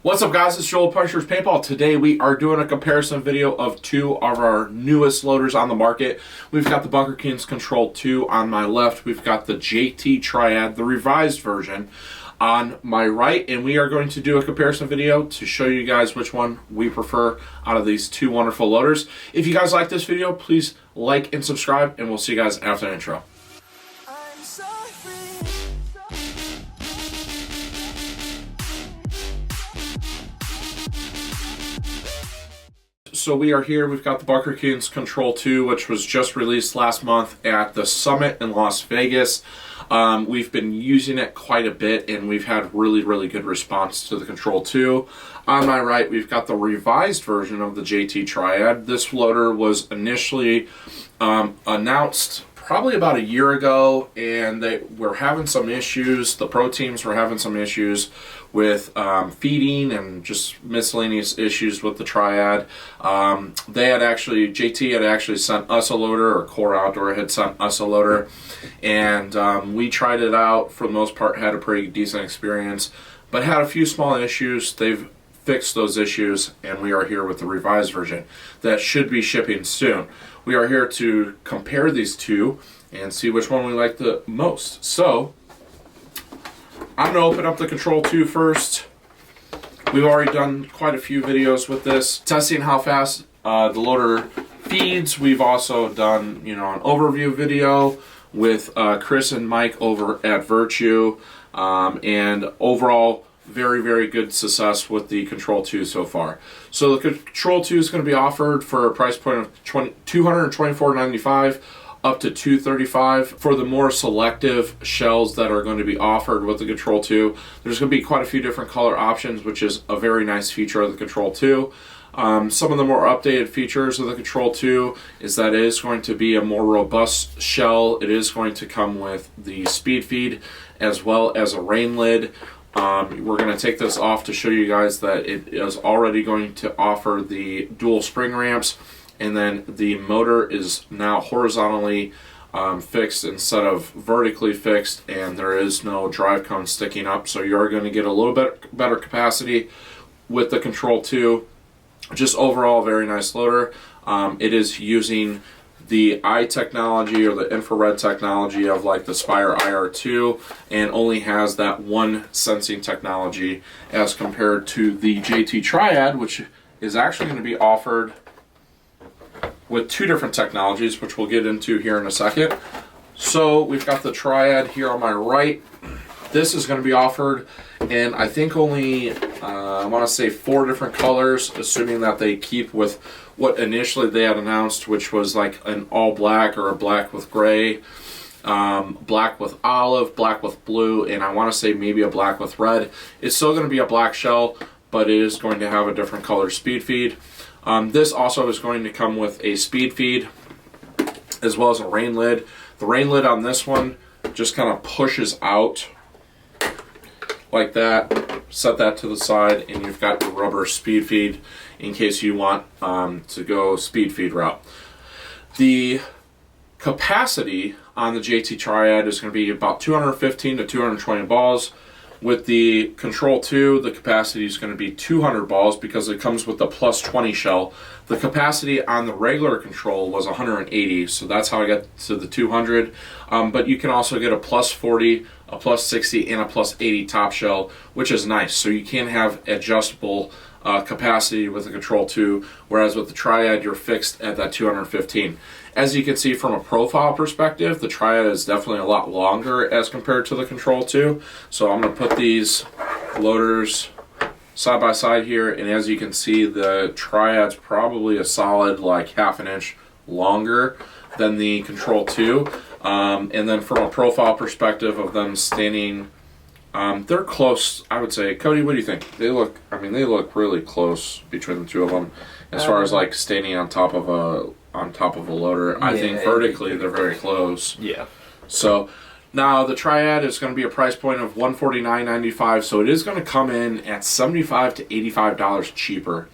What's up, guys? It's Joel Puncher's Paintball. Today we are doing a comparison video of two of our newest loaders on the market. We've got the Bunkerkings CTRL on my left. We've got the JT Triad, the revised version, on my right, and we are going to do a comparison video to show you guys which one we prefer out of these two wonderful loaders. If you guys like this video, please like and subscribe, and we'll see you guys after the intro. So we are here, we've got the Bunkerkings CTRL, which was just released last month at the Summit in Las Vegas. We've been using it quite a bit, and we've had really good response to the CTRL. On my right, we've got the revised version of the JT Triad. This loader was initially announced probably about a year ago, and they were having some issues. The pro teams were having some issues with feeding and just miscellaneous issues with the Triad. JT had actually sent us a loader, or Core Outdoor had sent us a loader, and we tried it out. For the most part, had a pretty decent experience, but had a few small issues. They've fixed those issues, and we are here with the revised version that should be shipping soon. We are here to compare these two and see which one we like the most. So I'm going to open up the CTRL first. We've already done quite a few videos with this, testing how fast the loader feeds. We've also done, an overview video with Chris and Mike over at Virtue, and overall very good success with the CTRL so far. So the CTRL is going to be offered for a price point of $224.95 up to $235 for the more selective shells that are going to be offered with the CTRL. There's going to be quite a few different color options, which is a very nice feature of the CTRL. Some of the more updated features of the CTRL is that it is going to be a more robust shell. It is going to come with the speed feed as well as a rain lid. We're going to take this off to show you guys that it is already going to offer the dual spring ramps, and then the motor is now horizontally fixed instead of vertically fixed, and there is no drive cone sticking up, so you're going to get a little bit better capacity with the CTRL. Just overall, very nice loader. It is using the eye technology, or the infrared technology of like the Spire IR2, and only has that one sensing technology as compared to the JT Triad, which is actually going to be offered with two different technologies, which we'll get into here in a second. So we've got the Triad here on my right. This is going to be offered in, I think, only I want to say 4 different colors, assuming that they keep with what initially they had announced, which was like an all black or a black with gray, black with olive, black with blue, and I want to say maybe a black with red. It's still going to be a black shell, but it is going to have a different color speed feed. This also is going to come with a speed feed as well as a rain lid. The rain lid on this one just kind of pushes out like that. Set that to the side, and you've got your rubber speed feed in case you want to go speed feed route. The capacity on the JT Triad is going to be about 215 to 220 balls. With the CTRL, the capacity is going to be 200 balls because it comes with the plus 20 shell. The capacity on the regular control was 180, so that's how I got to the 200. But you can also get a plus 40, a plus 60, and a plus 80 top shell, which is nice. So you can have adjustable capacity with the CTRL, whereas with the Triad, you're fixed at that 215. As you can see from a profile perspective, the Triad is definitely a lot longer as compared to the CTRL. So I'm going to put these loaders side by side here, and as you can see, the Triad's probably a solid like half an inch longer than the CTRL. And then from a profile perspective of them standing, they're close, I would say. Cody, what do you think? They look really close between the two of them as far as like standing on top of a loader. I think vertically they're very close. Yeah. So now the Triad is going to be a price point of $149.95, so it is going to come in at $75 to $85 cheaper.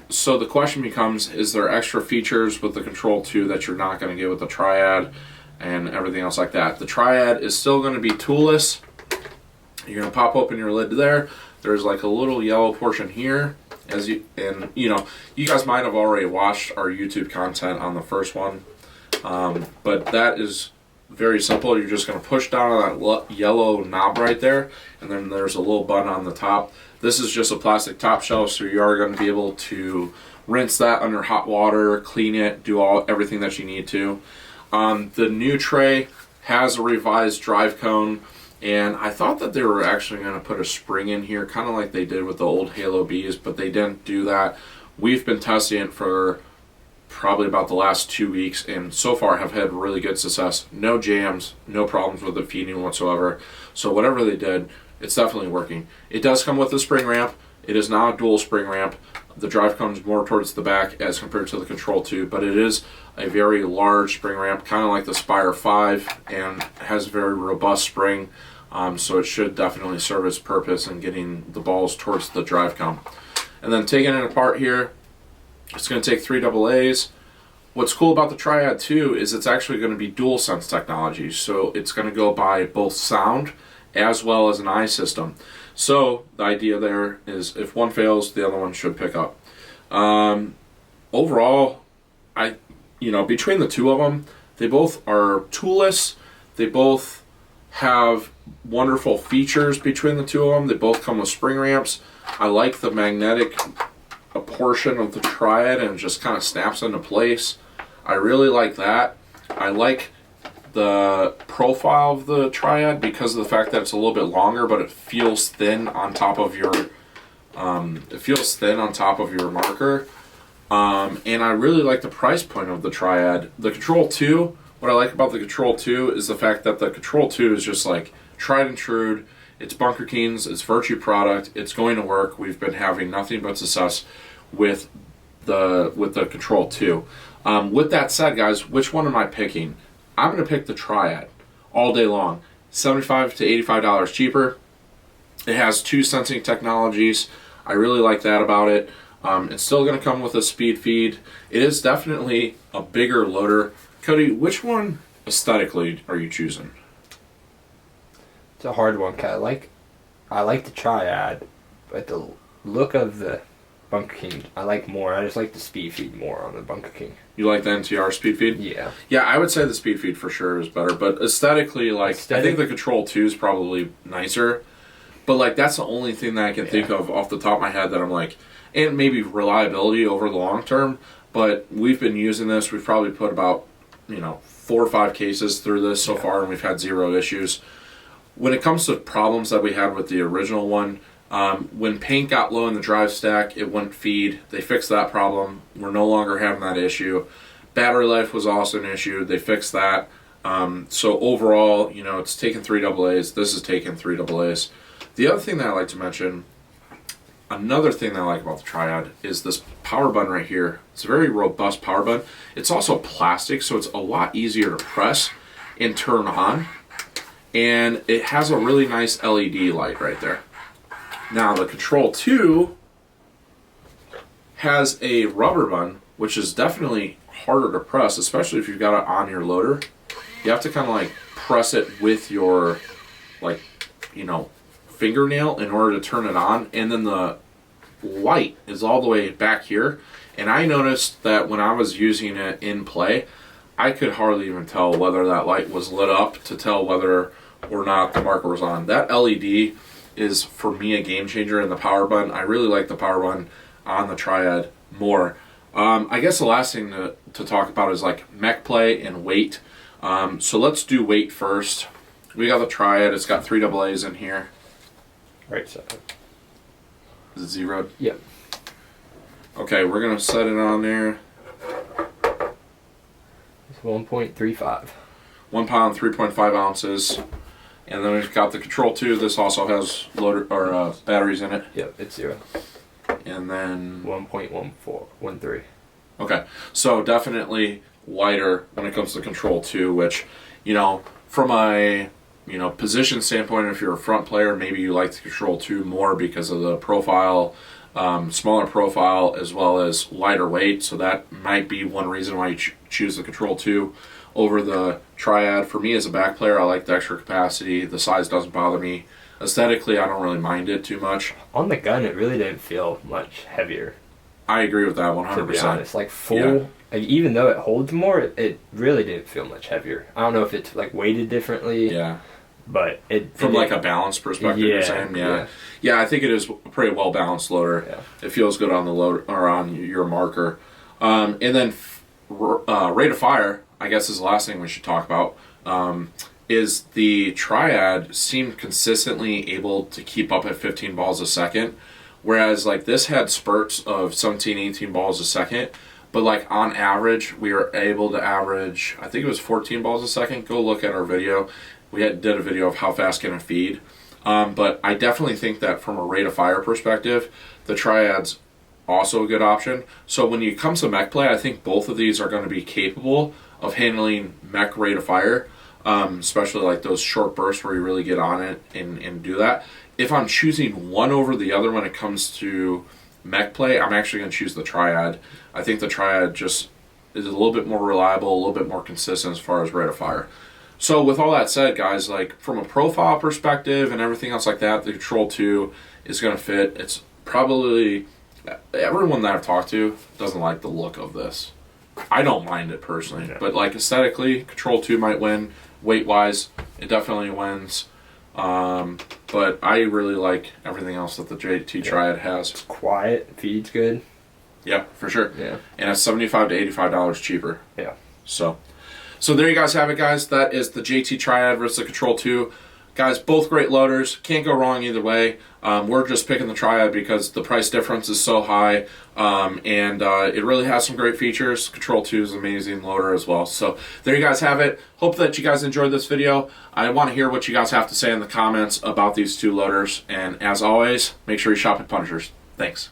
So the question becomes, is there extra features with the CTRL that you're not going to get with the Triad and everything else like that? The Triad is still going to be toolless. You're going to pop open your lid there. there's like a little yellow portion here, and you guys might have already watched our YouTube content on the first one, but that is very simple. You're just going to push down on that yellow knob right there, and then there's a little button on the top. This is just a plastic top shelf, so you are going to be able to rinse that under hot water, clean it, do everything that you need to. The new tray has a revised drive cone, and I thought that they were actually going to put a spring in here, kind of like they did with the old Halo Bs, but they didn't do that. We've been testing it for probably about the last 2 weeks, and so far have had really good success. No jams, no problems with the feeding whatsoever. So whatever they did, it's definitely working. It does come with a spring ramp. It is not a dual spring ramp. The drive comes more towards the back as compared to the Control 2, but it is a very large spring ramp, kind of like the Spire 5, and has a very robust spring, so it should definitely serve its purpose in getting the balls towards the drive cone. And then taking it apart here, it's going to take 3 AA's. What's cool about the Triad too is it's actually going to be dual sense technology, so it's going to go by both sound as well as an eye system. So the idea there is if one fails, the other one should pick up. Overall, between the two of them, they both are toolless. They both have wonderful features between the two of them. They both come with spring ramps. I like the magnetic portion of the Triad, and it just kind of snaps into place. I really like that. I like the profile of the Triad because of the fact that it's a little bit longer, but it feels thin on top of your marker. And I really like the price point of the Triad. The Control 2, what I like about the Control 2 is the fact that the Control 2 is just like tried and true. It's Bunkerkings, it's Virtue product, it's going to work. We've been having nothing but success with the Control 2. With that said, guys, which one am I picking? I'm going to pick the Triad all day long. $75 to $85 cheaper. It has 2 sensing technologies. I really like that about it. It's still going to come with a speed feed. It is definitely a bigger loader. Cody, which one aesthetically are you choosing? It's a hard one, cause I like the Triad, but the look of the Bunker King I like more. I just like the speed feed more on the Bunker King. You like the NTR speed feed? Yeah. Yeah, I would say the speed feed for sure is better, but aesthetically, I think the Control 2 is probably nicer. But that's the only thing that I can think of off the top of my head that I'm like, and maybe reliability over the long term. But we've been using this. We've probably put about 4 or 5 cases through this so far, and we've had 0 issues. When it comes to problems that we had with the original one, when paint got low in the drive stack, it wouldn't feed. They fixed that problem. We're no longer having that issue. Battery life was also an issue. They fixed that. So overall, it's taken 3 AA's. This is taking 3 AA's. The other thing that I like to mention, another thing that I like about the Triad is this power button right here. It's a very robust power button. It's also plastic, so it's a lot easier to press and turn on. And it has a really nice LED light right there. Now the Control 2 has a rubber button, which is definitely harder to press, especially if you've got it on your loader. You have to kind of press it with your fingernail in order to turn it on, and then the light is all the way back here. And I noticed that when I was using it in play, I could hardly even tell whether that light was lit up to tell whether or not the marker was on. That LED is, for me, a game changer in the power button. I really like the power button on the Triad more. I guess the last thing to talk about is mech play and weight. So let's do weight first. We got the Triad. It's got 3 AA's in here. Right side. Is it zeroed? Yep. Okay, we're going to set it on there. It's 1.35. 1 pound, 3.5 ounces. And then we've got the Control 2. This also has batteries in it. Yep, it's 0. And then 1.13. Okay, so definitely lighter when it comes to Control 2, which, from a position standpoint, if you're a front player, maybe you like the Control 2 more because of the profile, smaller profile, as well as lighter weight. So that might be one reason why you choose the Control 2 over the Triad. For me as a back player, I like the extra capacity. The size doesn't bother me. aesthetically, I don't really mind it too much. On the gun, it really didn't feel much heavier. I agree with that 100%. To be honest, like full, Yeah. like, even though it holds more, it really didn't feel much heavier. I don't know if it's like weighted differently. Yeah. But from like a balance perspective, you're saying, yeah, I think it is a pretty well balanced loader. Yeah. It feels good on the loader or on your marker, and then rate of fire. I guess is the last thing we should talk about. Is the Triad seemed consistently able to keep up at 15 balls a second, whereas like this had spurts of 17, 18 balls a second. But like on average, we were able to average, I think it was 14 balls a second. Go look at our video. We did a video of how fast can it feed. But I definitely think that from a rate of fire perspective, the Triad's also a good option. So when it comes to mech play, I think both of these are going to be capable of handling mech rate of fire, especially like those short bursts where you really get on it and do that. If I'm choosing one over the other when it comes to mech play, I'm actually going to choose the Triad. I think the Triad just is a little bit more reliable, a little bit more consistent as far as rate of fire. So with all that said, guys, like from a profile perspective and everything else like that, the Control 2 is going to fit. It's probably, everyone that I've talked to doesn't like the look of this. I don't mind it personally, but like aesthetically, Control 2 might win. Weight-wise, it definitely wins. But I really like everything else that the JT Triad has. It's quiet, feeds good. Yeah, for sure. Yeah. And it's $75 to $85 cheaper. Yeah. So there you guys have it, guys. That is the JT Triad versus the Control 2. Guys, both great loaders. Can't go wrong either way. We're just picking the Triad because the price difference is so high. And it really has some great features. Control 2 is an amazing loader as well. So there you guys have it. Hope that you guys enjoyed this video. I want to hear what you guys have to say in the comments about these two loaders. And as always, make sure you shop at Punishers. Thanks.